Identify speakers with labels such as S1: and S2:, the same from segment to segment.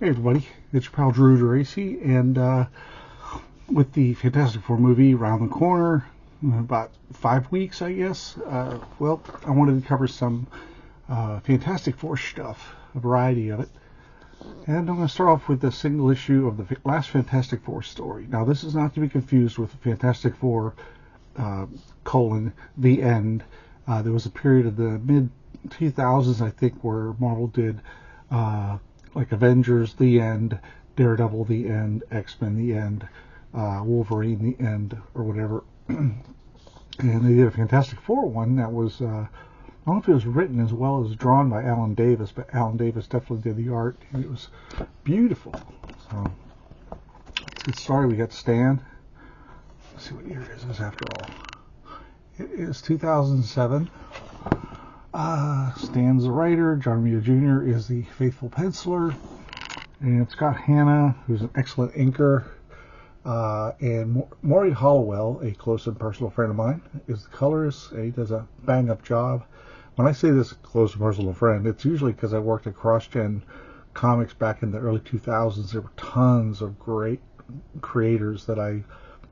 S1: Hey everybody, it's your pal Drew DeRacy, and with the Fantastic Four movie around the corner, about 5 weeks I guess, well, I wanted to cover some Fantastic Four stuff, a variety of it. And I'm going to start off with a single issue of the last Fantastic Four story. Now this is not to be confused with the Fantastic Four, the end. There was a period of the mid-2000s, I think, where Marvel did like Avengers, the end, Daredevil, the end, X-Men, the end, Wolverine, the end, or whatever. And they did a Fantastic Four one that was, I don't know if it was written as well as drawn by Alan Davis, but Alan Davis definitely did the art, and it was beautiful. So, let's get started. We got Stan. Let's see what year is this after all. It is 2007. Stan's the writer, John Romita Jr. is the faithful penciler, and Scott Hanna, who's an excellent inker, and Maury Hollowell, a close and personal friend of mine, is the colorist. He does a bang-up job. When I say this close and personal friend, it's usually because I worked at CrossGen Comics back in the early 2000s. There were tons of great creators that I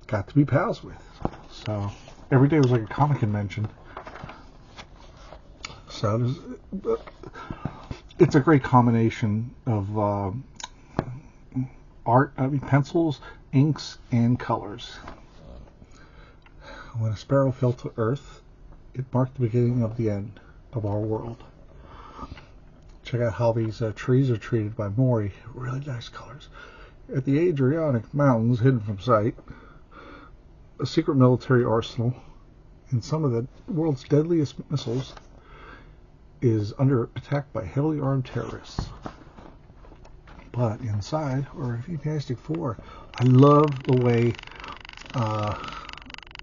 S1: got to be pals with. So every day was like a comic convention. So it's a great combination of art, pencils, inks, and colors. When a sparrow fell to earth, it marked the beginning of the end of our world. Check out how these trees are treated by Maury. Really nice colors. At the Adriatic Mountains, hidden from sight, a secret military arsenal and some of the world's deadliest missiles is under attack by heavily armed terrorists. But inside, or Fantastic Four, I love the way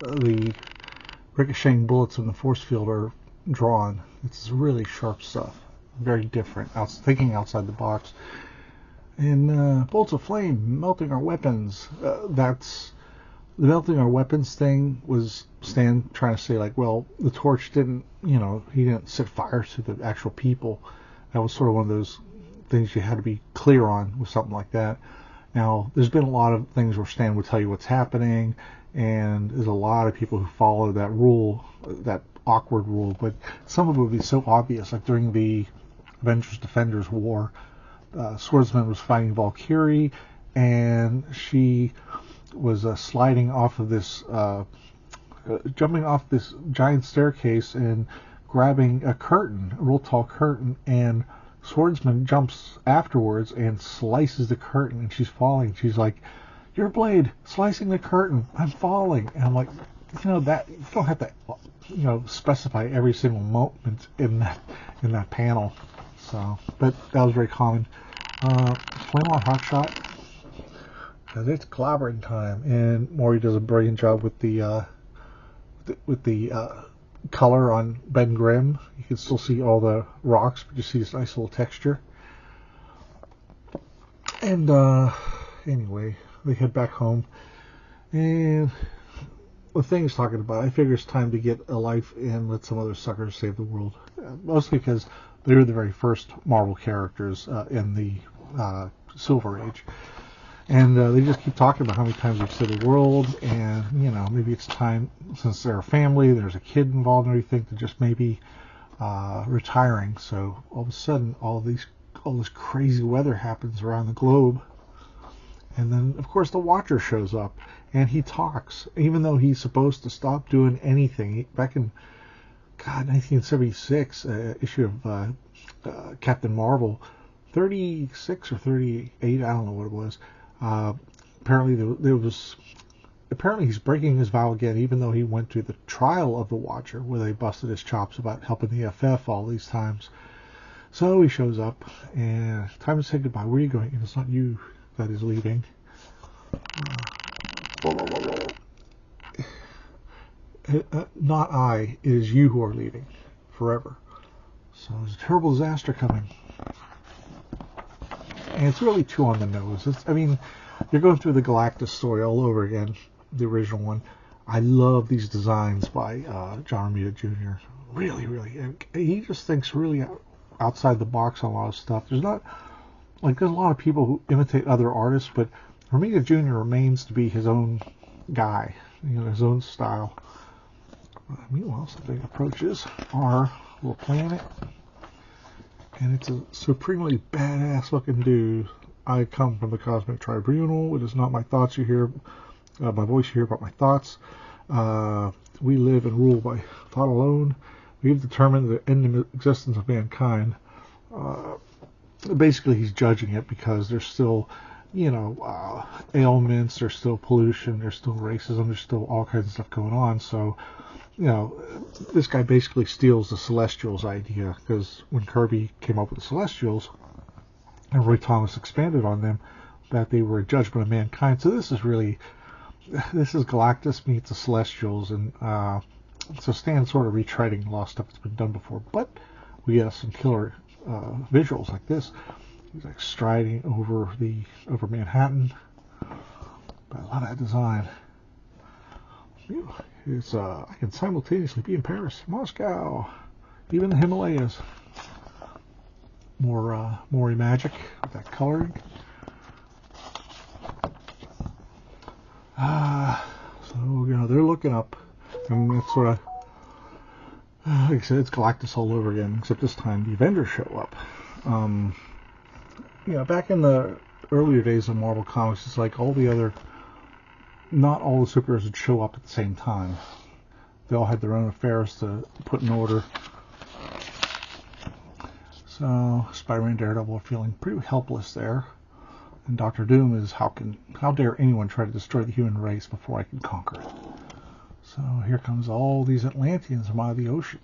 S1: the ricocheting bullets in the force field are drawn. It's really sharp stuff. Very different. Thinking outside the box. And bolts of flame melting our weapons. That's the melting our weapons thing was Stan trying to say, like, well, the torch didn't, he didn't set fire to the actual people. That was sort of one of those things you had to be clear on with something like that. Now, there's been a lot of things where Stan would tell you what's happening, and there's a lot of people who follow that rule, that awkward rule, but some of it would be so obvious, like during the Avengers Defenders War, Swordsman was fighting Valkyrie, and she was sliding off of this, jumping off this giant staircase and grabbing a curtain, a real tall curtain, and Swordsman jumps afterwards and slices the curtain, and she's falling. She's like, "Your blade slicing the curtain, I'm falling." And I'm like, that you don't have to, specify every single moment in that panel. So, but that was very common. Flame on Hotshot. Because it's clobbering time, and Maury does a brilliant job with the color on Ben Grimm. You can still see all the rocks, but you see this nice little texture. And anyway, they head back home, and the thing is talking about, I figure it's time to get a life and let some other suckers save the world. Mostly because they were the very first Marvel characters in the Silver Age. And they just keep talking about how many times they've saved the world, and maybe it's time, since they're a family, there's a kid involved and everything, to just maybe retiring. So all of a sudden, all this crazy weather happens around the globe, and then of course the Watcher shows up, and he talks, even though he's supposed to stop doing anything. Back in 1976 issue of Captain Marvel, 36 or 38, I don't know what it was. Apparently he's breaking his vow again, even though he went to the trial of the Watcher, where they busted his chops about helping the FF all these times. So he shows up, and time to say goodbye. Where are you going? And it's not you that is leaving. Not I. It is you who are leaving forever. So there's a terrible disaster coming. And it's really too on the nose. You're going through the Galactus story all over again, the original one. I love these designs by John Romita Jr. Really, really. He just thinks really outside the box on a lot of stuff. There's not like there's a lot of people who imitate other artists, but Romita Jr. remains to be his own guy, his own style. Meanwhile, some big approaches are a little planet, and it's a supremely badass looking dude. I come from the cosmic tribunal. It is not my thoughts you hear, my voice you hear, but my thoughts. We live and rule by thought alone. We've determined the end of existence of mankind. Basically, he's judging it because there's still, ailments, there's still pollution, there's still racism, there's still all kinds of stuff going on. So, this guy basically steals the Celestials idea, because when Kirby came up with the Celestials, and Roy Thomas expanded on them, that they were a judgment of mankind. So this is Galactus meets the Celestials, and so Stan's sort of retreading a lot of stuff that's been done before, but we get some killer visuals like this. He's like striding over Manhattan. But a lot of that design. I can simultaneously be in Paris, Moscow, even the Himalayas. More magic with that coloring. So they're looking up, and that's sort of like I said, it's Galactus all over again, except this time the Avengers show up. Back in the earlier days of Marvel Comics, it's like not all the superheroes would show up at the same time. They all had their own affairs to put in order. So Spider-Man and Daredevil are feeling pretty helpless there. And Doctor Doom is, how dare anyone try to destroy the human race before I can conquer it? So here comes all these Atlanteans from out of the ocean.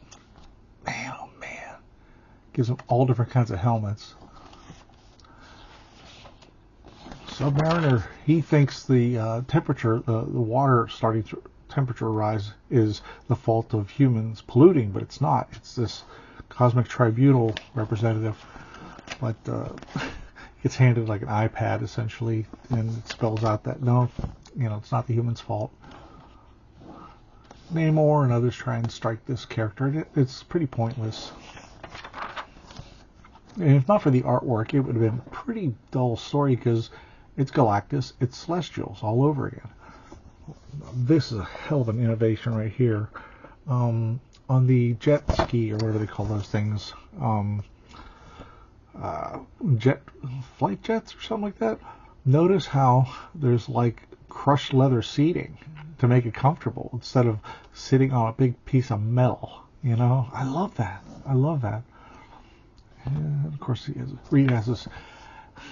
S1: Man, oh man. Gives them all different kinds of helmets. Submariner, he thinks the temperature, the water starting to temperature rise is the fault of humans polluting, but it's not. It's this cosmic tribunal representative. But gets handed like an iPad essentially, and it spells out that no, it's not the human's fault. Namor and others try and strike this character. It's pretty pointless. And if not for the artwork, it would have been a pretty dull story, because it's Galactus, it's Celestials all over again. This is a hell of an innovation right here. On the jet ski, or whatever they call those things, flight jets or something like that. Notice how there's like crushed leather seating to make it comfortable instead of sitting on a big piece of metal. I love that. And of course, Reed has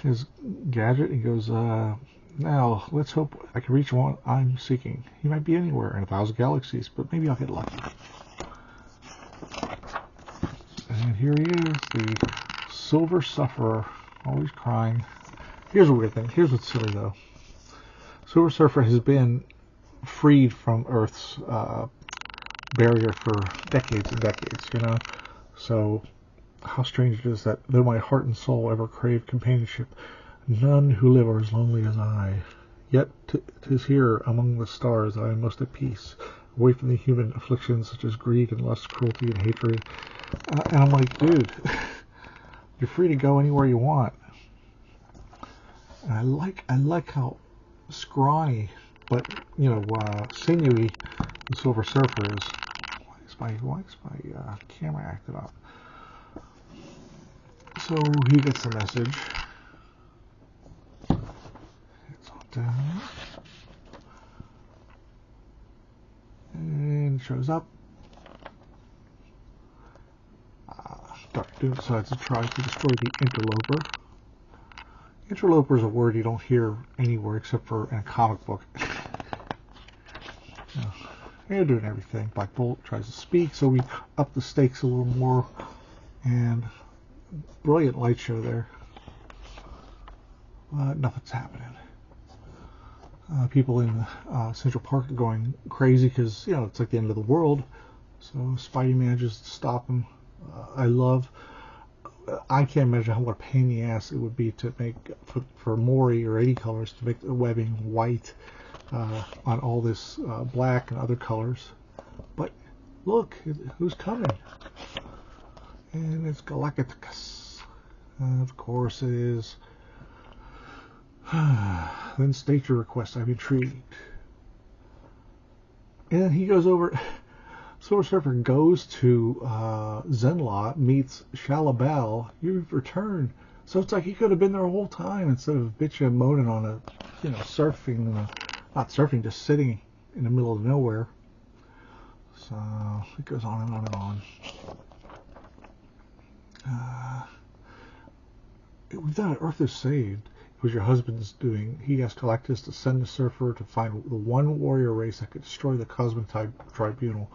S1: his gadget. He goes, now let's hope I can reach one I'm seeking. He might be anywhere in 1,000 galaxies, but maybe I'll get lucky. And here he is, the Silver Sufferer, always crying. Here's a weird thing. Here's what's silly, though. Silver Surfer has been freed from Earth's barrier for decades and decades, So, how strange it is that though my heart and soul ever craved companionship, none who live are as lonely as I. Yet 'tis here among the stars that I am most at peace, away from the human afflictions such as greed and lust, cruelty and hatred. And I'm like, dude, you're free to go anywhere you want. And I like how scrawny, but sinewy the Silver Surfer is. Why is my camera acted up? So he gets the message. It's all down. And shows up. Dr. Doom decides to try to destroy the Interloper. Interloper is a word you don't hear anywhere except for in a comic book. They're doing everything. Black Bolt tries to speak, so we up the stakes a little more. And brilliant light show there. Nothing's happening. People in Central Park are going crazy because, it's like the end of the world. So Spidey manages to stop him. I can't imagine what a pain in the ass it would be to make, for Maury or 80 colors, to make the webbing white on all this black and other colors. But look, who's coming? And it's Galactus. Of course it is. Then state your request. I'm intrigued. And then he goes over. Silver Surfer goes to Zenlot, meets Shalabel. You've returned. So it's like he could have been there the whole time instead of bitching and moaning on a, surfing, not surfing, just sitting in the middle of nowhere. So it goes on and on and on. We've done it. Earth is saved. It was your husband's doing. He asked Galactus to send the Surfer to find the one warrior race that could destroy the Cosmic Tribunal.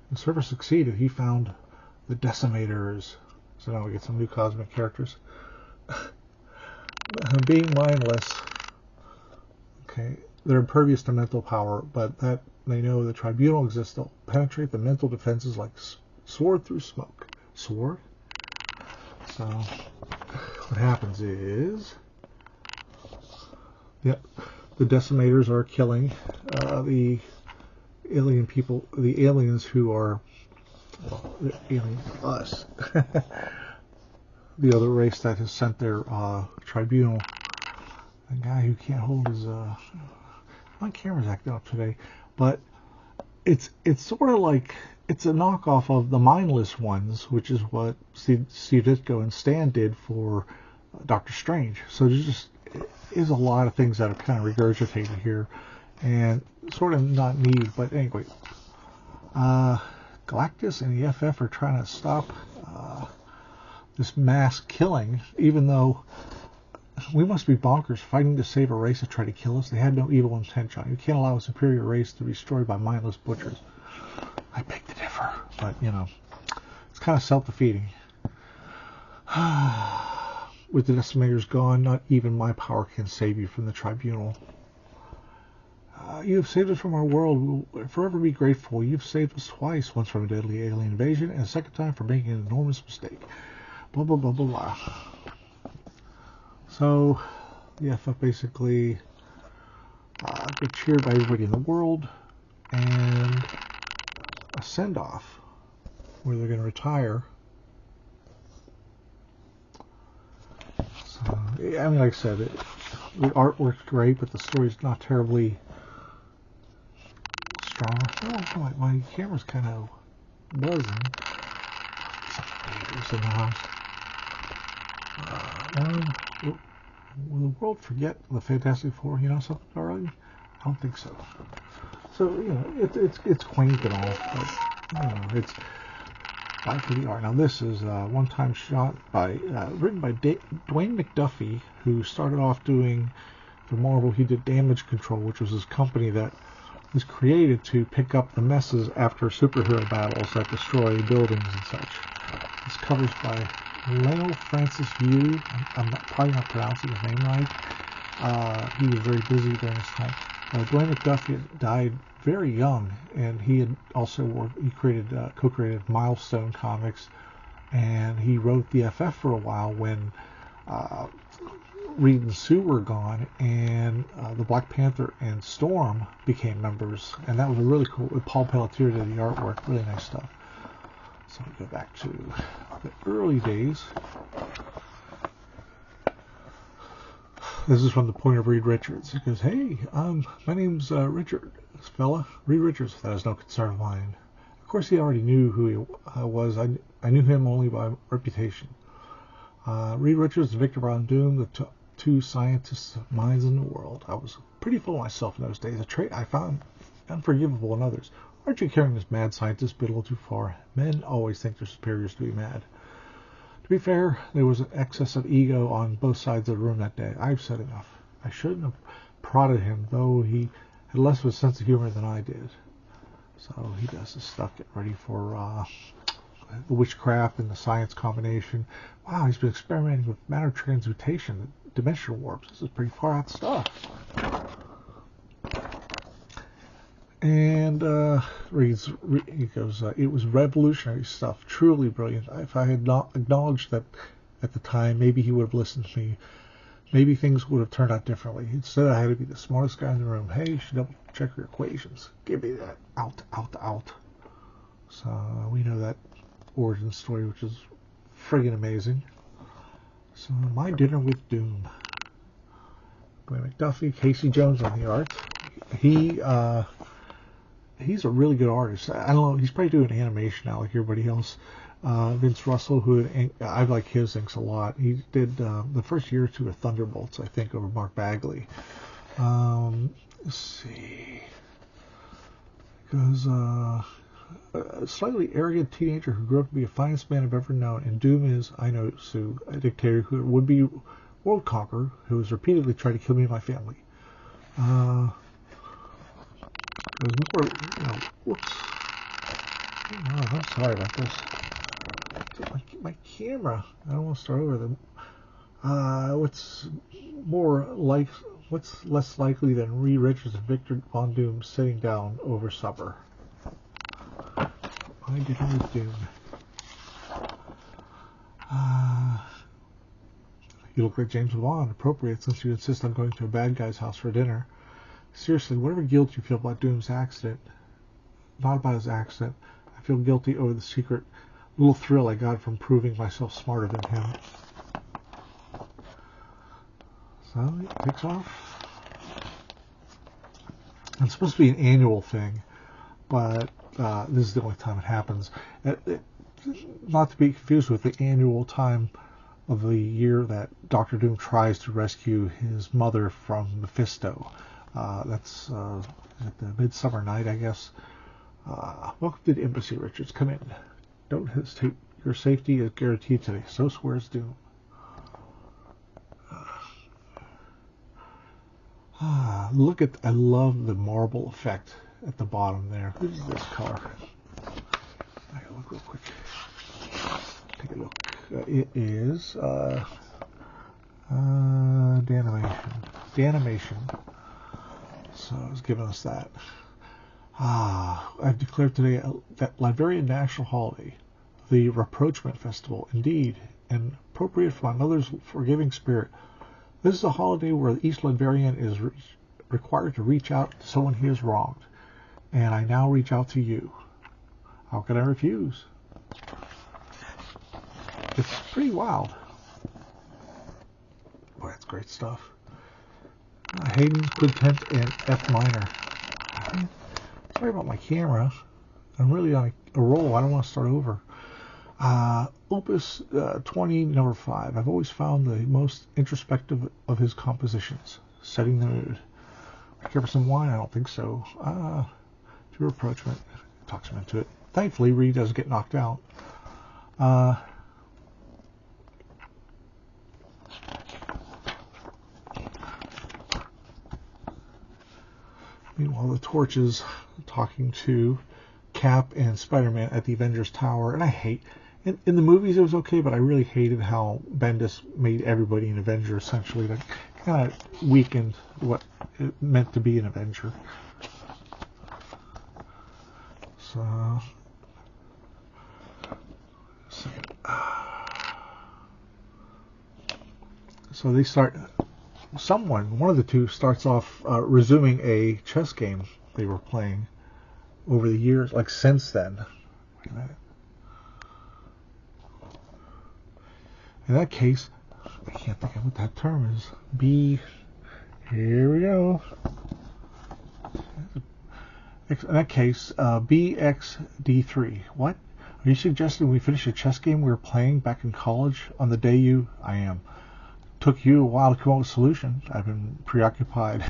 S1: The Surfer succeeded. He found the Decimators. So now we get some new cosmic characters. Being mindless. Okay, they're impervious to mental power, but that they know the Tribunal exists. They'll penetrate the mental defenses like sword through smoke. Sword? So what happens is, the Decimators are killing the alien people, the aliens who are, the aliens, us. The other race that has sent their tribunal. A guy who can't hold his, my camera's acting up today, but it's sort of like, it's a knockoff of the mindless ones, which is what Steve Ditko and Stan did for Doctor Strange. So there's just is a lot of things that are kind of regurgitated here, and sort of not needed. But anyway, Galactus and the FF are trying to stop this mass killing, even though we must be bonkers fighting to save a race that tried to kill us. They had no evil intention. You can't allow a superior race to be destroyed by mindless butchers. I beg to differ, but it's kind of self-defeating. With the Decimators gone, not even my power can save you from the Tribunal. You have saved us from our world. We will forever be grateful. You've saved us twice, once from a deadly alien invasion, and a second time for making an enormous mistake. Blah, blah, blah, blah, blah. So, the FF basically get cheered by everybody in the world, and a send-off where they're going to retire. So, I mean, like I said, the artwork's great, but the story's not terribly strong. Oh, my camera's kind of buzzing. Some in the house. Will the world forget the Fantastic Four? Something already? I don't think so. So it's quaint and all, but it's back to the art. Now this is a one-time shot by written by Dwayne McDuffie, who started off doing for Marvel. He did Damage Control, which was his company that was created to pick up the messes after superhero battles that destroy buildings and such. This cover's by Leo Francis Yu. I'm probably not pronouncing his name right. He was very busy during this time. Dwayne McDuffie died very young, and he had also co-created Milestone Comics, and he wrote the FF for a while when Reed and Sue were gone, and the Black Panther and Storm became members, and that was a really cool. Paul Pelletier did the artwork, really nice stuff. So we go back to the early days. This is from the point of Reed Richards. He goes, "Hey, my name's Richard, this fella, Reed Richards. That is no concern of mine." Of course, he already knew who he was. I knew him only by reputation. Reed Richards and Victor Von Doom, the two scientists' minds in the world. I was pretty full of myself in those days. A trait I found unforgivable in others. Aren't you carrying this mad scientist bit a little too far? Men always think they're superiors to be mad. To be fair, there was an excess of ego on both sides of the room that day. I've said enough. I shouldn't have prodded him, though he had less of a sense of humor than I did. So he does this stuff, get ready for the witchcraft and the science combination. Wow, he's been experimenting with matter transmutation, dimensional warps. This is pretty far out stuff. And he goes, it was revolutionary stuff, truly brilliant. If I had not acknowledged that at the time, maybe he would have listened to me. Maybe things would have turned out differently. Instead, I had to be the smartest guy in the room. Hey, you should double check your equations. Give me that. Out. So we know that origin story, which is friggin' amazing. So, My Dinner with Doom. Glenn McDuffie, Casey Jones on the art. He's a really good artist. I don't know, he's probably doing animation now like everybody else. Vince Russell, who I like his inks a lot. He did the first year or two of Thunderbolts, I think, over Mark Bagley. Let's see. Because a slightly arrogant teenager who grew up to be the finest man I've ever known, and Doom is, I know, Sue, a dictator who would be world conqueror who has repeatedly tried to kill me and my family. There's more, whoops. Oh, I'm sorry about this. My camera. I don't want to start over them. What's less likely than Reed Richards and Victor Von Doom sitting down over supper? My Dinner with Doom. You look like James Bond. Appropriate since you insist on going to a bad guy's house for dinner. Seriously, whatever guilt you feel about Doom's accident, not about his accident, I feel guilty over the secret little thrill I got from proving myself smarter than him. So it takes off. It's supposed to be an annual thing, but this is the only time it happens. Not to be confused with the annual time of the year that Dr. Doom tries to rescue his mother from Mephisto. That's at the Midsummer Night, I guess. Welcome to the Embassy, Richards. Come in. Don't hesitate. Your safety is guaranteed today. So swears Doom. I love the marble effect at the bottom there. What is this color? I gotta look real quick. Take a look. It is Danimation. So it's giving us that. I've declared today that Liberian national holiday, the Rapprochement Festival, indeed, and appropriate for my mother's forgiving spirit. This is a holiday where the East Liberian is required to reach out to someone he has wronged, and I now reach out to you. How can I refuse? It's pretty wild. Boy, that's great stuff. Haydn, quintet, and F minor. Sorry about my camera. I'm really on a roll. I don't want to start over. Opus 20, number 5. I've always found the most introspective of his compositions. Setting the mood. Care for some wine? I don't think so. To Rapprochement. Talks him into it. Thankfully, Reed doesn't get knocked out. Meanwhile, the Torch is talking to Cap and Spider-Man at the Avengers Tower, and I hate. In the movies it was okay, but I really hated how Bendis made everybody an Avenger, essentially. That kind of weakened what it meant to be an Avenger. So they start. One of the two starts off resuming a chess game they were playing over the years, like since then. Wait a minute. In that case, I can't think of what that term is. Here we go. In that case, BXD3. What? Are you suggesting we finish a chess game we were playing back in college on the day I am. Took you a while to come up with a solution. I've been preoccupied.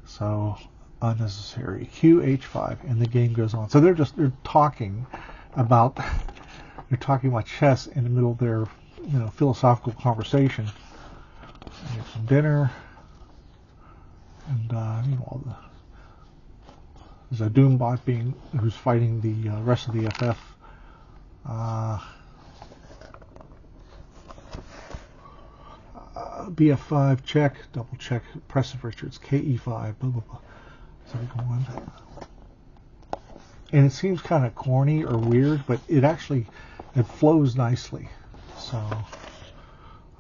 S1: So, unnecessary. QH5, and the game goes on. So they're talking about chess in the middle of their philosophical conversation. There's some dinner, and there's a Doombot who's fighting the rest of the FF. BF5 check, double check, Press of Richards, KE5, blah blah blah. So we go on. And it seems kind of corny or weird, but it flows nicely. So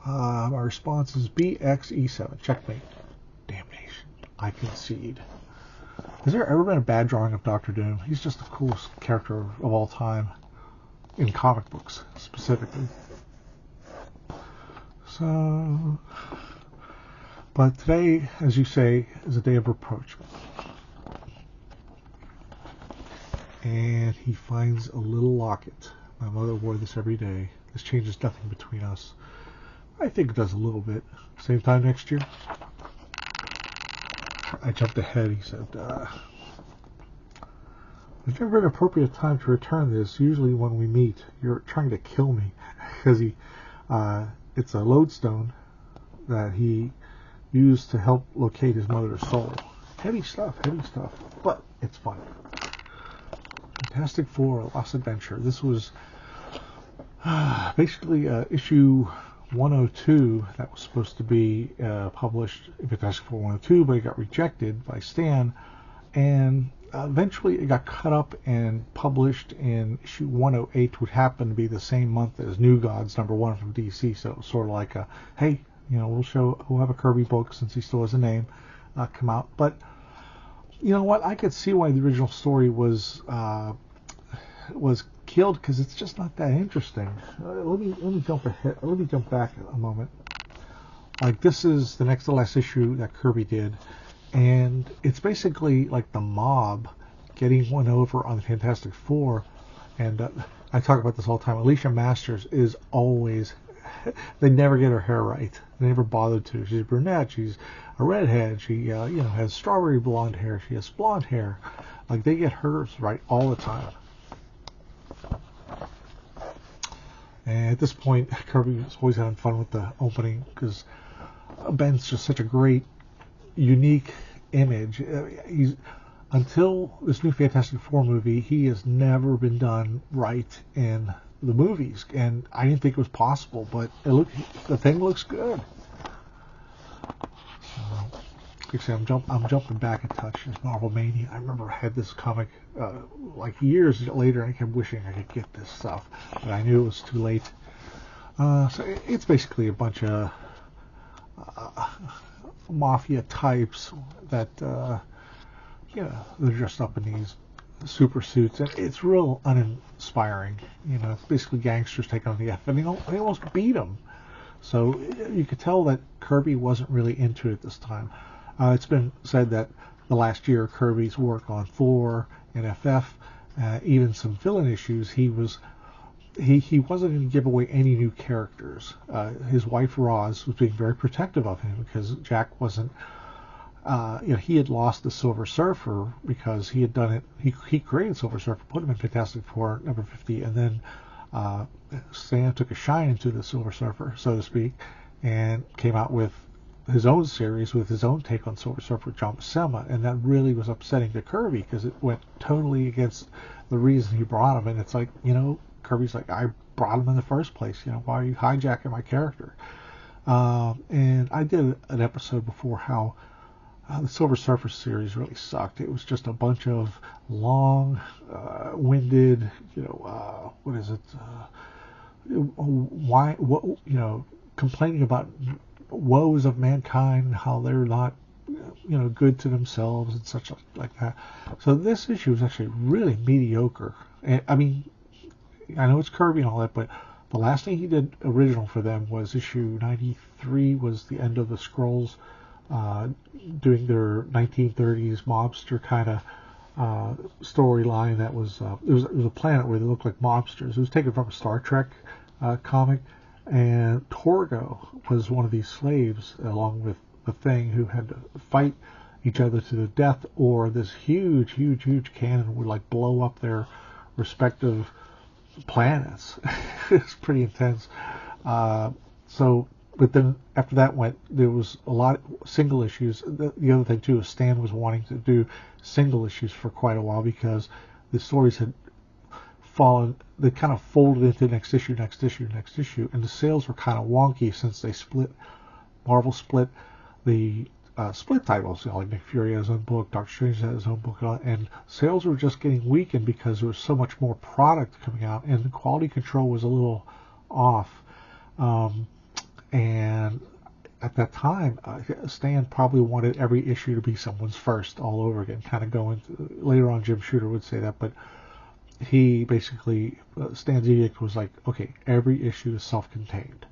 S1: my response is BXE7, checkmate. Damnation, I concede. Has there ever been a bad drawing of Dr. Doom? He's just the coolest character of all time, in comic books specifically. So, but today, as you say, is a day of rapprochement. And he finds a little locket. My mother wore this every day. This changes nothing between us. I think it does a little bit. Same time next year. I jumped ahead. He said, "There's never been an appropriate time to return this. Usually when we meet, you're trying to kill me." Because it's a lodestone that he used to help locate his mother's soul. Heavy stuff, but it's fun. Fantastic Four: A Lost Adventure. This was basically issue 102 that was supposed to be published in Fantastic Four 102, but it got rejected by Stan, and eventually it got cut up and published in issue 108, which happened to be the same month as New Gods #1 from DC. So it was sort of like a, hey, we'll have a Kirby book since he still has a name come out. But you know what? I could see why the original story was killed, because it's just not that interesting. Let me jump ahead. Let me jump back a moment. Like, this is the next to last issue that Kirby did, and it's basically like the mob getting one over on the Fantastic Four. And I talk about this all the time. Alicia Masters is always, they never get her hair right. They never bothered to. She's a brunette. She's a redhead. She has strawberry blonde hair. She has blonde hair. Like, they get hers right all the time. And at this point, Kirby's always having fun with the opening, because Ben's just such a great, unique image. Until this new Fantastic Four movie, he has never been done right in the movies, and I didn't think it was possible, but the thing looks good. I'm jumping back a touch. It's Marvel Mania. I remember I had this comic like years later, and I kept wishing I could get this stuff, but I knew it was too late. So it's basically a bunch of mafia types that they're dressed up in these super suits, and it's real uninspiring. It's basically gangsters taking on the F, and they almost beat them. So you could tell that Kirby wasn't really into it this time. It's been said that the last year Kirby's work on Thor and FF, even some villain issues, he wasn't going to give away any new characters. His wife Roz was being very protective of him, because Jack wasn't. He had lost the Silver Surfer because he had done it. He created Silver Surfer, put him in Fantastic Four #50, and then Stan took a shine into the Silver Surfer, so to speak, and came out with his own series with his own take on Silver Surfer, John Buscema, and that really was upsetting to Kirby, because it went totally against the reason he brought him. And it's like, Kirby's like, I brought him in the first place. Why are you hijacking my character? And I did an episode before how the Silver Surfer series really sucked. It was just a bunch of long-winded, complaining about woes of mankind, how they're not, good to themselves and such like that. So this issue is actually really mediocre. And, I mean, I know it's Kirby and all that, but the last thing he did original for them was issue 93, was the end of the Skrulls, doing their 1930s mobster kind of storyline. That was it was a planet where they looked like mobsters. It was taken from a Star Trek comic, and Torgo was one of these slaves, along with the Thing, who had to fight each other to the death, or this huge cannon would like blow up their respective planets. It's pretty intense. But then after that there was a lot of single issues. The other thing too is Stan was wanting to do single issues for quite a while, because the stories had fallen. They kind of folded into next issue, and the sales were kind of wonky since they split. Marvel split the split titles. Like Nick Fury had his own book, Doctor Strange had his own book, and sales were just getting weakened because there was so much more product coming out, and the quality control was a little off. And at that time, Stan probably wanted every issue to be someone's first all over again, kind of going later on. Jim Shooter would say that, but he basically, Stan's edict was like, okay, every issue is self-contained.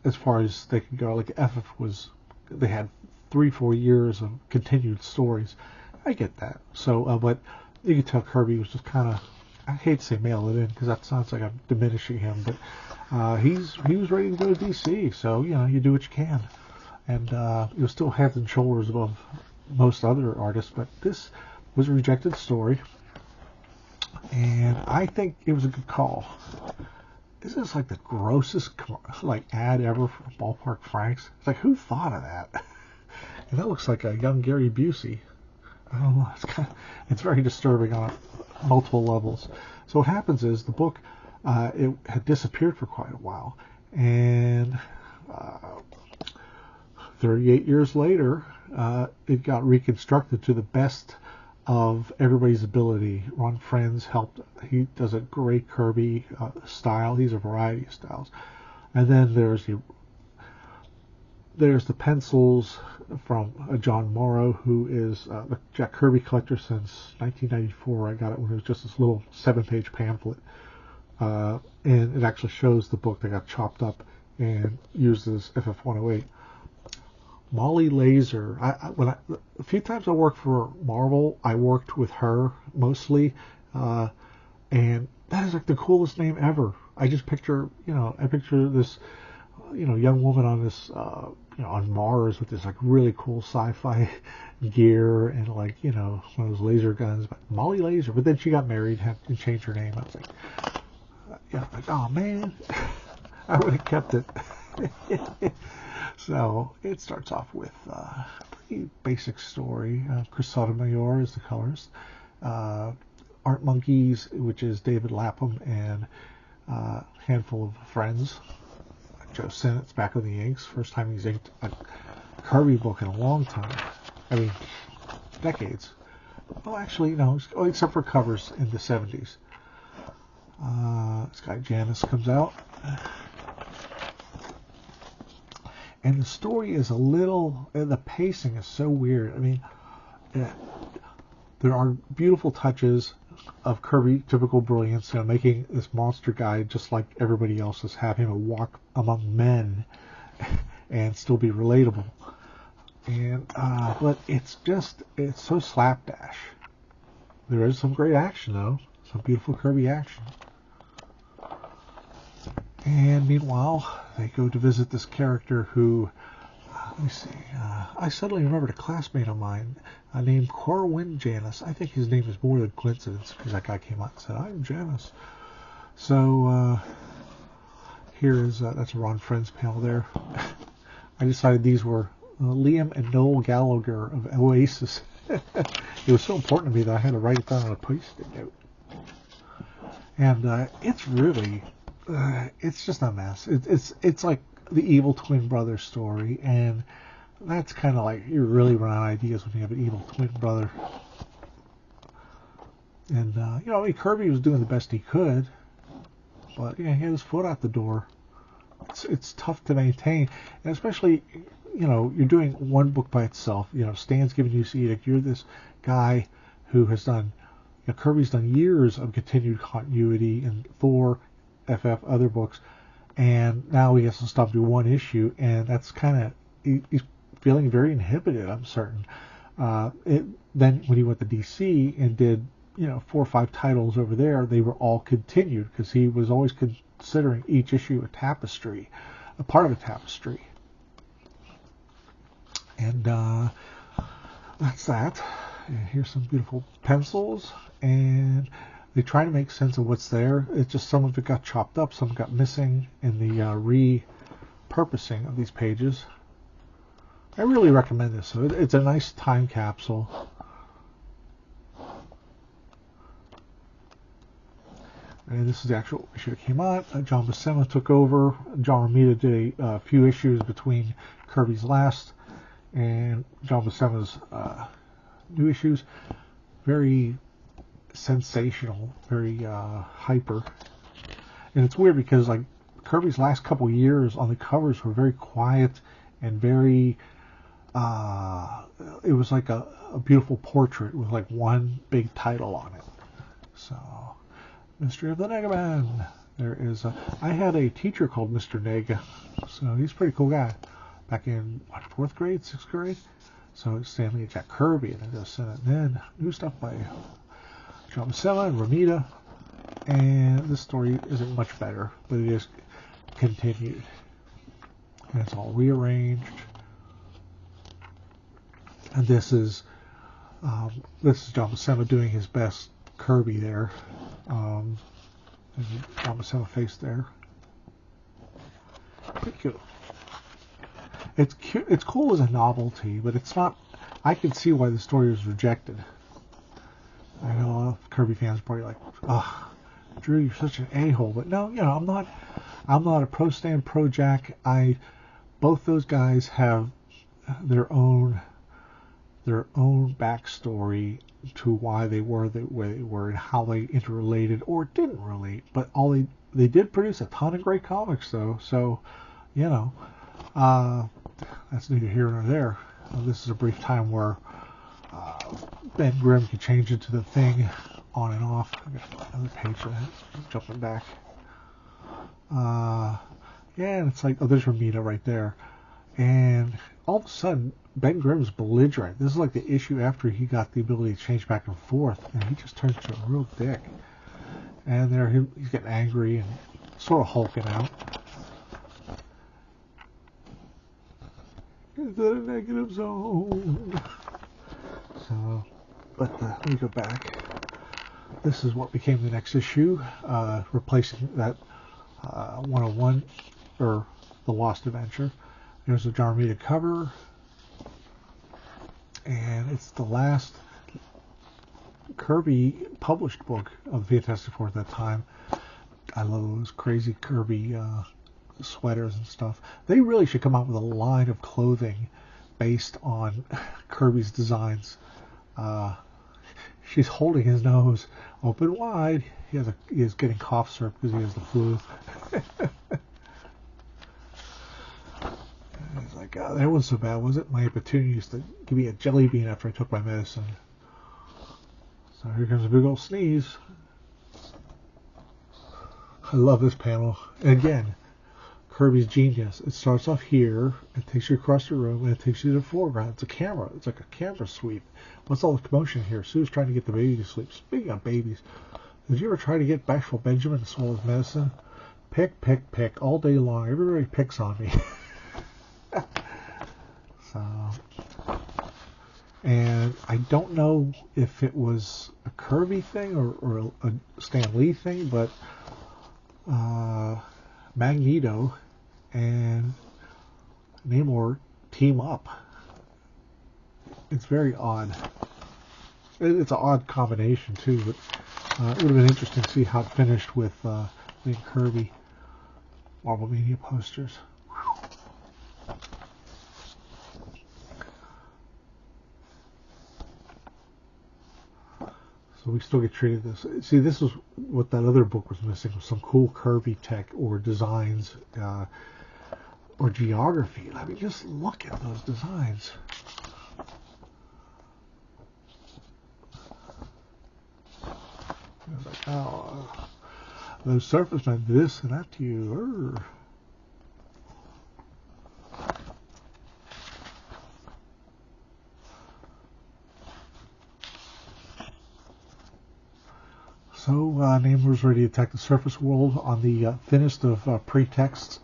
S1: as far as they could go. Like FF was, they had 3-4 years of continued stories. I get that. So, but you could tell Kirby was just kind of, I hate to say mail it in because that sounds like I'm diminishing him, but he was ready to go to DC. So you do what you can, and he was still head and shoulders above most other artists. But this was a rejected story, and I think it was a good call. This is like the grossest ad ever for Ballpark Franks. It's like, who thought of that? And that looks like a young Gary Busey. I don't know. It's very disturbing on multiple levels. So what happens is the book it had disappeared for quite a while, and 38 years later, it got reconstructed to the best of everybody's ability. Ron Friends helped. He does a great Kirby style. He's a variety of styles. And then there's the pencils from John Morrow, who is the Jack Kirby collector since 1994. I got it when it was just this little 7-page pamphlet. And it actually shows the book that got chopped up and used as FF108. Molly Laser. A few times I worked for Marvel, I worked with her mostly, and that is like the coolest name ever. I just picture, I picture this, young woman on this, on Mars with this like really cool sci-fi gear and like, one of those laser guns. But Molly Laser. But then she got married, had to change her name. I was like, oh man, I would have kept it. So it starts off with a pretty basic story. Chris Sotomayor is the colorist. Art Monkeys, which is David Lapham and a handful of friends. Joe Sinnott's back on the inks. First time he's inked a Kirby book in a long time. I mean, decades. Well, actually, no, except for covers in the 70s. This guy Janice comes out. And the story is the pacing is so weird. I mean, there are beautiful touches of Kirby typical brilliance, making this monster guy just like everybody else's, have him walk among men and still be relatable. And but it's so slapdash. There is some great action though, some beautiful Kirby action. And meanwhile, they go to visit this character who, let me see, I suddenly remembered a classmate of mine named Corwin Janus. I think his name is more than coincidence because that guy came out and said, I'm Janus. So that's a Ron Friends panel there. I decided these were Liam and Noel Gallagher of Oasis. It was so important to me that I had to write it down on a post-it note. And it's really... it's just a mess. It's like the evil twin brother story, and that's kind of like you really run out of ideas when you have an evil twin brother. And Kirby was doing the best he could, but he had his foot out the door. It's tough to maintain, and especially you're doing one book by itself. Stan's giving you edict. You're this guy who has done. Kirby's done years of continued continuity in Thor, FF, other books, and now he has to stop doing one issue, and that's kind of he's feeling very inhibited, I'm certain. Then when he went to DC and did 4 or 5 titles over there, they were all continued because he was always considering each issue a tapestry, a part of a tapestry. And that's that. And here's some beautiful pencils, and they try to make sense of what's there. It's just some of it got chopped up, some got missing in the repurposing of these pages. I really recommend this. So it's a nice time capsule. And this is the actual issue that came out. John Buscema took over. John Romita did a few issues between Kirby's last and John Buscema's new issues. Very sensational, very hyper. And it's weird because like Kirby's last couple years on the covers were very quiet and very it was like a beautiful portrait with like one big title on it. So Mystery of the Negaman. There is I had a teacher called Mr. Nega, so he's a pretty cool guy. Back in what, 4th grade, 6th grade. So Stanley and Jack Kirby, and then new stuff by John Buscema and Romita. And this story isn't much better, but it is continued. And it's all rearranged. And this is John Buscema doing his best Kirby there. And John Buscema face there. Pretty cute. It's cute. It's cool as a novelty, but it's not. I can see why the story was rejected. I know a lot of Kirby fans are probably like, "Ugh, Drew, you're such an a-hole." But no, I'm not. I'm not a pro Stan, pro Jack. Both those guys have their own backstory to why they were the way they were and how they interrelated or didn't relate. But they did produce a ton of great comics, though. So, that's neither here nor there. This is a brief time where Ben Grimm can change into the Thing on and off. I got another page of that. Jumping back. And it's like, oh, there's Romita right there. And all of a sudden, Ben Grimm's belligerent. This is like the issue after he got the ability to change back and forth, and he just turns into a real dick. And there, he's getting angry and sort of hulking out. Is that a negative zone? So, but let me go back. This is what became the next issue, replacing that 101, or The Lost Adventure. There's a Jarmita cover, and it's the last Kirby published book of the Fantastic Four at that time. I love those crazy Kirby sweaters and stuff. They really should come out with a line of clothing based on Kirby's designs. She's holding his nose open wide. He is getting cough syrup because he has the flu. He's like, oh, that wasn't so bad, was it? My opportunity used to give me a jelly bean after I took my medicine. So here comes a big old sneeze. I love this panel. And again, Kirby's genius. It starts off here, it takes you across the room, and it takes you to the foreground. It's a camera. It's like a camera sweep. What's all the commotion here? Sue's trying to get the baby to sleep. Speaking of babies, did you ever try to get Bashful Benjamin to swallow his medicine? Pick, pick, pick, all day long. Everybody picks on me. So, and I don't know if it was a Kirby thing or a Stan Lee thing, but Magneto and Namor team up. It's very odd. It's an odd combination too, but it would have been interesting to see how it finished with Lee and Kirby Marvel Mania posters. So we still get treated this. See, this is what that other book was missing, was some cool Kirby tech or designs or geography. I mean, just look at those designs. It's like, oh, those surface meant this and that to you. So, Namor's ready to attack the surface world on the thinnest of pretexts.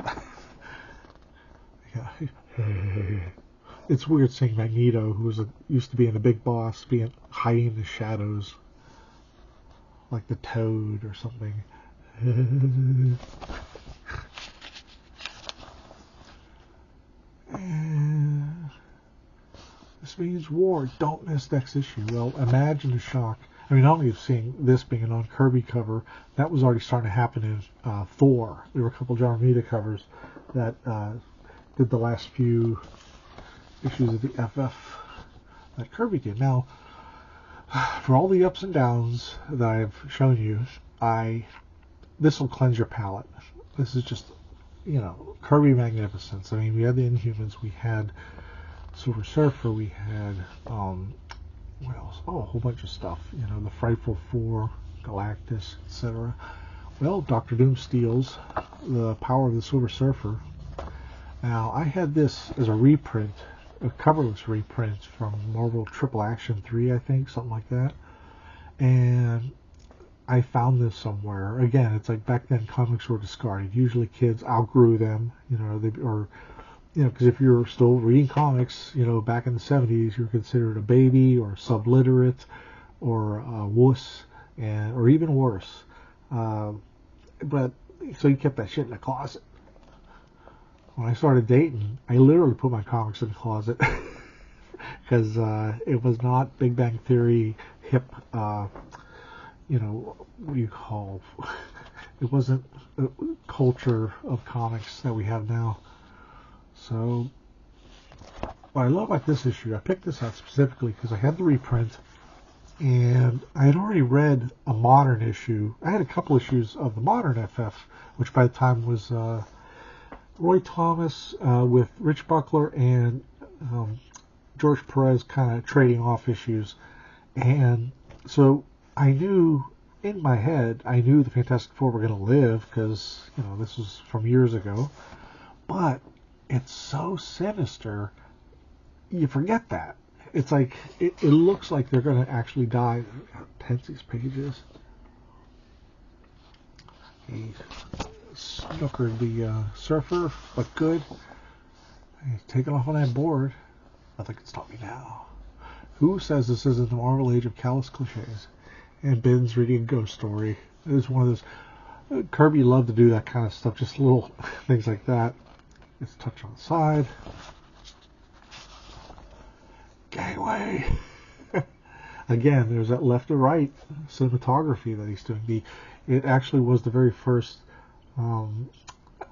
S1: It's weird seeing Magneto, who used to be in a big boss, hiding in the shadows, like the Toad or something. This means war. Don't miss next issue. Well, imagine the shock. I mean, not only seeing this being a non-Kirby cover, that was already starting to happen in Thor. There were a couple John Romita covers that did the last few issues of the FF that Kirby did. Now, for all the ups and downs that I've shown you, this will cleanse your palate. This is just, Kirby magnificence. I mean, we had the Inhumans, we had Silver Surfer, we had what else? Oh, a whole bunch of stuff. The Frightful Four, Galactus, etc. Well, Dr. Doom steals The Power of the Silver Surfer. Now, I had this as a reprint, a coverless reprint from Marvel Triple Action 3, I think, something like that. And I found this somewhere. Again, it's like back then comics were discarded. Usually kids outgrew them, because if you're still reading comics, back in the 70s, you're considered a baby or subliterate or a wuss, or even worse. But so you kept that shit in the closet. When I started dating, I literally put my comics in the closet because it was not Big Bang Theory hip, what do you call? It wasn't a culture of comics that we have now. So, what I love about this issue, I picked this out specifically because I had the reprint, and I had already read a modern issue. I had a couple issues of the modern FF, which by the time was Roy Thomas with Rich Buckler and George Perez kind of trading off issues. And so I knew, in my head, I knew the Fantastic Four were going to live because, this was from years ago. But it's so sinister, you forget that. It's like, it looks like they're going to actually die. How tense these pages. He snookered the surfer, but good. He's taking off on that board. Nothing can stop me now. Who says this isn't the Marvel age of callous cliches? And Ben's reading a ghost story. It was one of those. Kirby loved to do that kind of stuff, just little things like that. It's touch on the side. Gangway. Again, there's that left to right cinematography that he's doing. It actually was the very first, what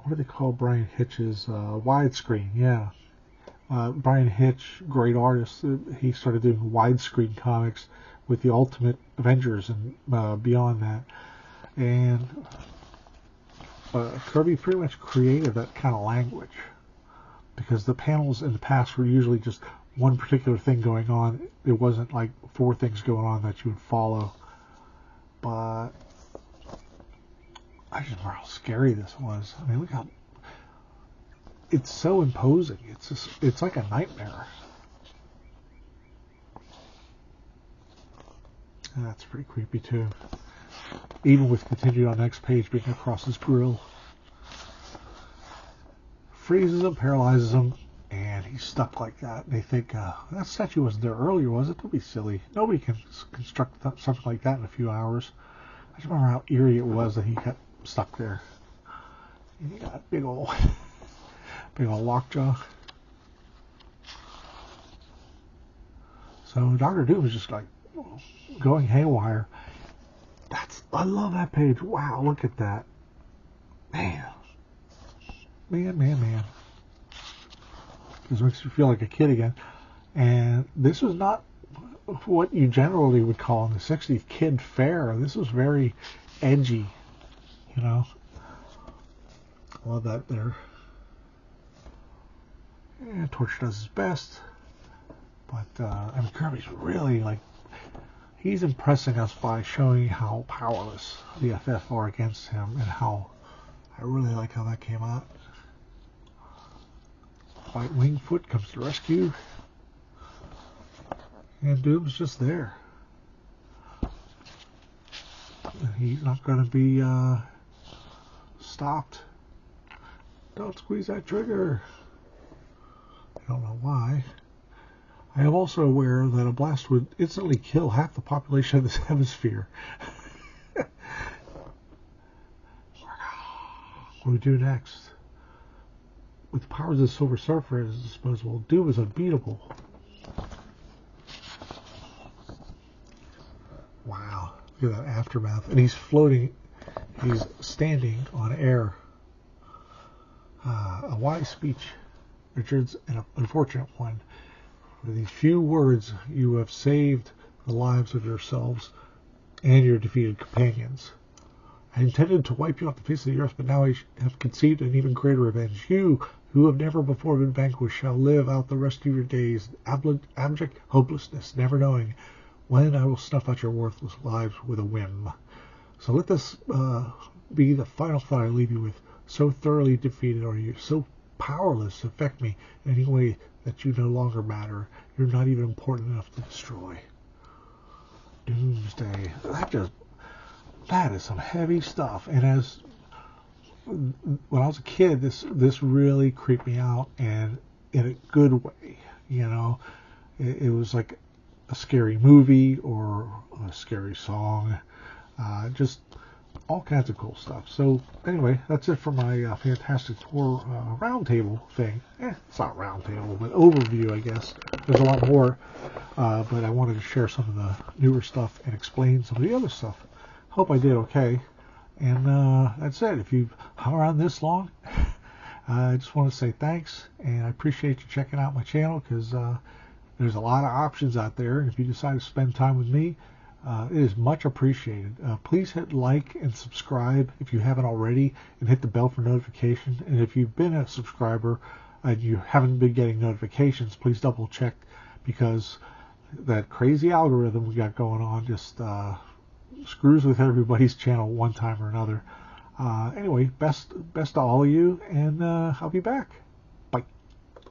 S1: do they call Brian Hitch's widescreen? Yeah. Brian Hitch, great artist, he started doing widescreen comics with the Ultimate Avengers and beyond that. And Kirby pretty much created that kind of language because the panels in the past were usually just one particular thing going on. It wasn't like four things going on that you would follow. But I just remember how scary this was. I mean, look how it's so imposing. It's like a nightmare. And that's pretty creepy too. Even with continued on next page being across his grill. Freezes him, paralyzes him, and he's stuck like that. They think, that statue wasn't there earlier, was it? Don't be silly. Nobody can construct something like that in a few hours. I just remember how eerie it was that he got stuck there. And he got big old lockjaw. So Dr. Doom is just like going haywire. I love that page. Wow, look at that. Man. This makes you feel like a kid again. And this was not what you generally would call in the 60s kid fare. This was very edgy, I love that there. And Torch does his best. But, Kirby's really, he's impressing us by showing how powerless the FF are against him, and how I really like how that came out. White Wingfoot comes to rescue, and Doom's just there. He's not going to be stopped. Don't squeeze that trigger. I don't know why. I am also aware that a blast would instantly kill half the population of this hemisphere. What do we do next? With the powers of the Silver Surfer at his disposal, Doom is unbeatable. Wow. Look at that aftermath. And he's floating. He's standing on air. A wise speech, Richards, and an unfortunate one. With these few words, you have saved the lives of yourselves and your defeated companions. I intended to wipe you off the face of the earth, but now I have conceived an even greater revenge. You, who have never before been vanquished, shall live out the rest of your days in abject hopelessness, never knowing when I will snuff out your worthless lives with a whim. So let this be the final thought I leave you with. So thoroughly defeated are you, so powerless to affect me in any way that you no longer matter. You're not even important enough to destroy. Doomsday. That is some heavy stuff. And when I was a kid, this really creeped me out, and in a good way. You know, it was like a scary movie or a scary song, just all kinds of cool stuff. So anyway, that's it for my Fantastic Four roundtable thing. It's not roundtable, but overview, I guess. There's a lot more, but I wanted to share some of the newer stuff and explain some of the other stuff. Hope I did okay. And that's it. If you've hung around this long, I just want to say thanks, and I appreciate you checking out my channel, because there's a lot of options out there, and if you decide to spend time with me, it is much appreciated. Please hit like and subscribe if you haven't already, and hit the bell for notifications. And if you've been a subscriber and you haven't been getting notifications, please double check, because that crazy algorithm we got going on just screws with everybody's channel one time or another. Anyway, best to all of you, and I'll be back.